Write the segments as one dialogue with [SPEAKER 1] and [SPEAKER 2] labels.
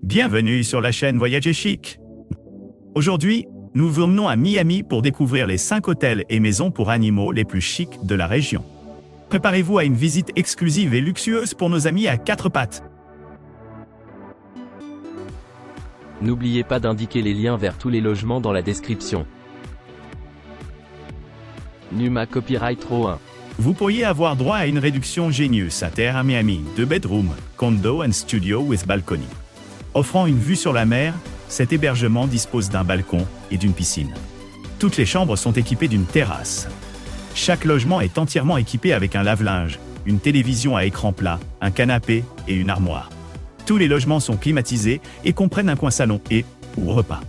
[SPEAKER 1] Bienvenue sur la chaîne Voyager Chic. Aujourd'hui, nous vous emmenons à Miami pour découvrir les 5 hôtels et maisons pour animaux les plus chics de la région. Préparez-vous à une visite exclusive et luxueuse pour nos amis à 4 pattes.
[SPEAKER 2] N'oubliez pas d'indiquer les liens vers tous les logements dans la description. Numa Copyright Row 1.
[SPEAKER 1] Vous pourriez avoir droit à une réduction Genius à terre à Miami, 2 bedrooms, condo and studio with balcony. Offrant une vue sur la mer, cet hébergement dispose d'un balcon et d'une piscine. Toutes les chambres sont équipées d'une terrasse. Chaque logement est entièrement équipé avec un lave-linge, une télévision à écran plat, un canapé et une armoire. Tous les logements sont climatisés et comprennent un coin salon et ou repas.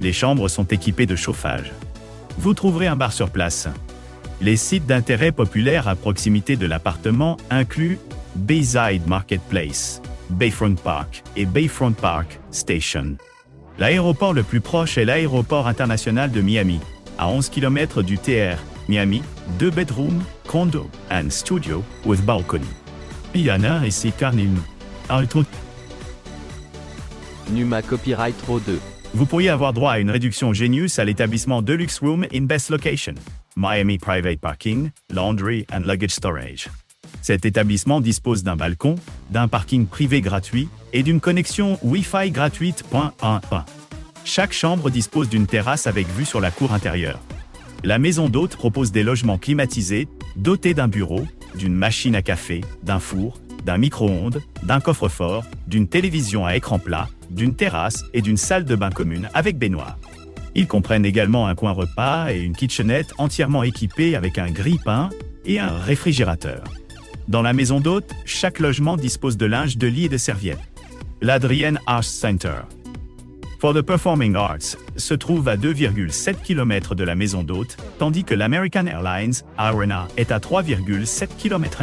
[SPEAKER 1] Les chambres sont équipées de chauffage. Vous trouverez un bar sur place. Les sites d'intérêt populaires à proximité de l'appartement incluent Bayside Marketplace, Bayfront Park et Bayfront Park Station. L'aéroport le plus proche est l'aéroport international de Miami, à 11 km du TR, Miami, 2 bedrooms, condo and studio with balcony. Yana et ses carnines.
[SPEAKER 2] Numa Copyright Row 2.
[SPEAKER 1] Vous pourriez avoir droit à une réduction Genius à l'établissement Deluxe Room in Best Location, Miami Private Parking, Laundry and Luggage Storage. Cet établissement dispose d'un balcon, d'un parking privé gratuit et d'une connexion Wi-Fi gratuite. Chaque chambre dispose d'une terrasse avec vue sur la cour intérieure. La maison d'hôte propose des logements climatisés, dotés d'un bureau, d'une machine à café, d'un four, d'un micro-ondes, d'un coffre-fort, d'une télévision à écran plat, d'une terrasse et d'une salle de bain commune avec baignoire. Ils comprennent également un coin repas et une kitchenette entièrement équipée avec un grille-pain et un réfrigérateur. Dans la maison d'hôte, chaque logement dispose de linge de lit et de serviettes. L'Adrienne Arts Center for the Performing Arts se trouve à 2,7 km de la maison d'hôte, tandis que l'American Airlines Arena est à 3,7 km.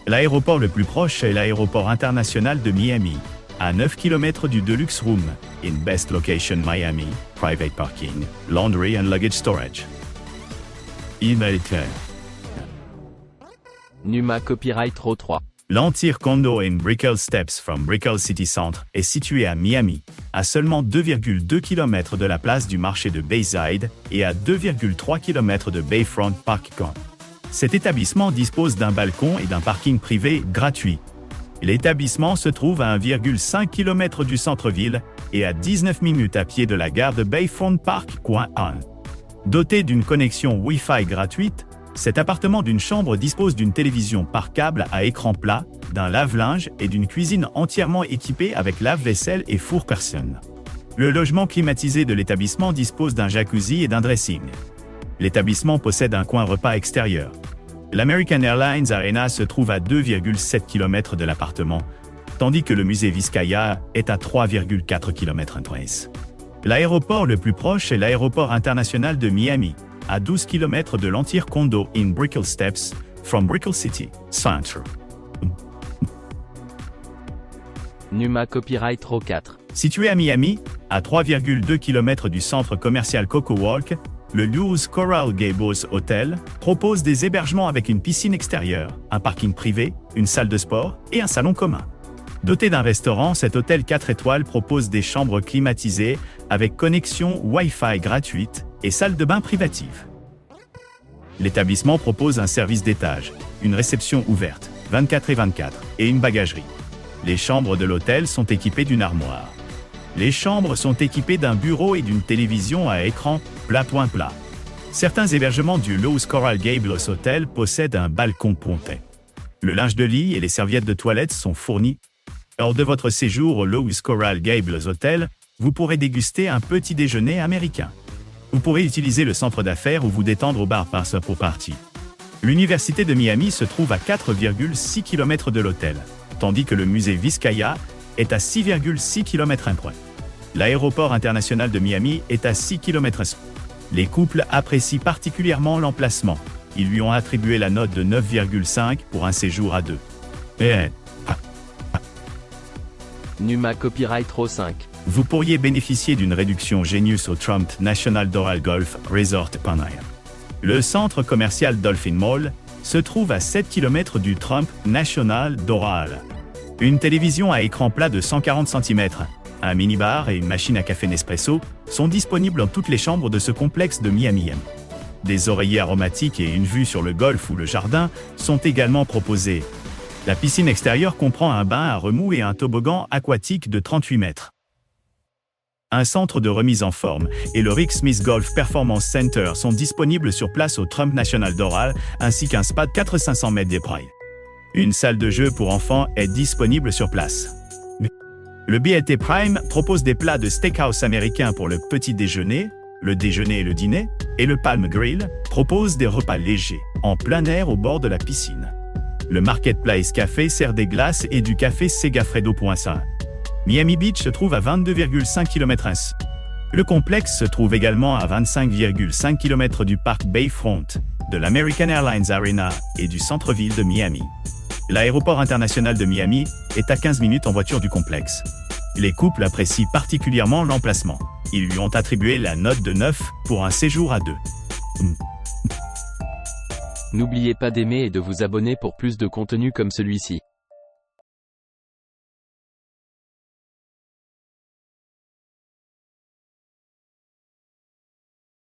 [SPEAKER 1] L'aéroport le plus proche est l'aéroport international de Miami, à 9 km du Deluxe Room, in Best Location Miami, Private Parking, Laundry and Luggage Storage. Email clair.
[SPEAKER 2] Numa Copyright Row 3.
[SPEAKER 1] L'Empire Condo in Brickell Steps from Brickell City Centre est situé à Miami, à seulement 2,2 km de la place du marché de Bayside et à 2,3 km de Bayfront Park. Cet établissement dispose d'un balcon et d'un parking privé gratuit. L'établissement se trouve à 1,5 km du centre-ville et à 19 minutes à pied de la gare de Bayfront Park. Doté d'une connexion Wi-Fi gratuite, cet appartement d'une chambre dispose d'une télévision par câble à écran plat, d'un lave-linge et d'une cuisine entièrement équipée avec lave-vaisselle et four personne. Le logement climatisé de l'établissement dispose d'un jacuzzi et d'un dressing. L'établissement possède un coin repas extérieur. L'American Airlines Arena se trouve à 2,7 km de l'appartement, tandis que le musée Vizcaya est à 3,4 km. L'aéroport le plus proche est l'aéroport international de Miami, à 12 km de l'Empire Condo in Brickell Steps, from Brickell City Centre.
[SPEAKER 2] Numa Copyright Row 4.
[SPEAKER 1] Situé à Miami, à 3,2 km du centre commercial Coco Walk, le Lewis Coral Gables Hotel propose des hébergements avec une piscine extérieure, un parking privé, une salle de sport et un salon commun. Doté d'un restaurant, cet hôtel 4 étoiles propose des chambres climatisées avec connexion Wi-Fi gratuite et salle de bain privative. L'établissement propose un service d'étage, une réception ouverte, 24/24, et une bagagerie. Les chambres de l'hôtel sont équipées d'une armoire. Les chambres sont équipées d'un bureau et d'une télévision à écran plat. Certains hébergements du Lewis Coral Gables Hotel possèdent un balcon ponté. Le linge de lit et les serviettes de toilette sont fournis. Lors de votre séjour au Lewis Coral Gables Hotel, vous pourrez déguster un petit déjeuner américain. Vous pourrez utiliser le centre d'affaires ou vous détendre au bar Pass pour partie. L'Université de Miami se trouve à 4,6 km de l'hôtel, tandis que le musée Vizcaya est à 6,6 km. L'aéroport international de Miami est à 6 km. Les couples apprécient particulièrement l'emplacement. Ils lui ont attribué la note de 9,5 pour un séjour à deux.
[SPEAKER 2] Numa Copyright Row 5.
[SPEAKER 1] Vous pourriez bénéficier d'une réduction Genius au Trump National Doral Golf Resort Panaya. Le centre commercial Dolphin Mall se trouve à 7 km du Trump National Doral. Une télévision à écran plat de 140 cm, un minibar et une machine à café Nespresso sont disponibles dans toutes les chambres de ce complexe de Miami. Des oreillers aromatiques et une vue sur le golf ou le jardin sont également proposés. La piscine extérieure comprend un bain à remous et un toboggan aquatique de 38 mètres. Un centre de remise en forme et le Rick Smith Golf Performance Center sont disponibles sur place au Trump National Doral, ainsi qu'un spa de 400-500 mètres d'épreuille. Une salle de jeu pour enfants est disponible sur place. Le BLT Prime propose des plats de steakhouse américain pour le petit déjeuner, le déjeuner et le dîner, et le Palm Grill propose des repas légers, en plein air au bord de la piscine. Le Marketplace Café sert des glaces et du café Segafredo.1. Miami Beach se trouve à 22,5 km/h. Le complexe se trouve également à 25,5 km du parc Bayfront, de l'American Airlines Arena et du centre-ville de Miami. L'aéroport international de Miami est à 15 minutes en voiture du complexe. Les couples apprécient particulièrement l'emplacement. Ils lui ont attribué la note de 9 pour un séjour à 2.
[SPEAKER 2] N'oubliez pas d'aimer et de vous abonner pour plus de contenu comme celui-ci.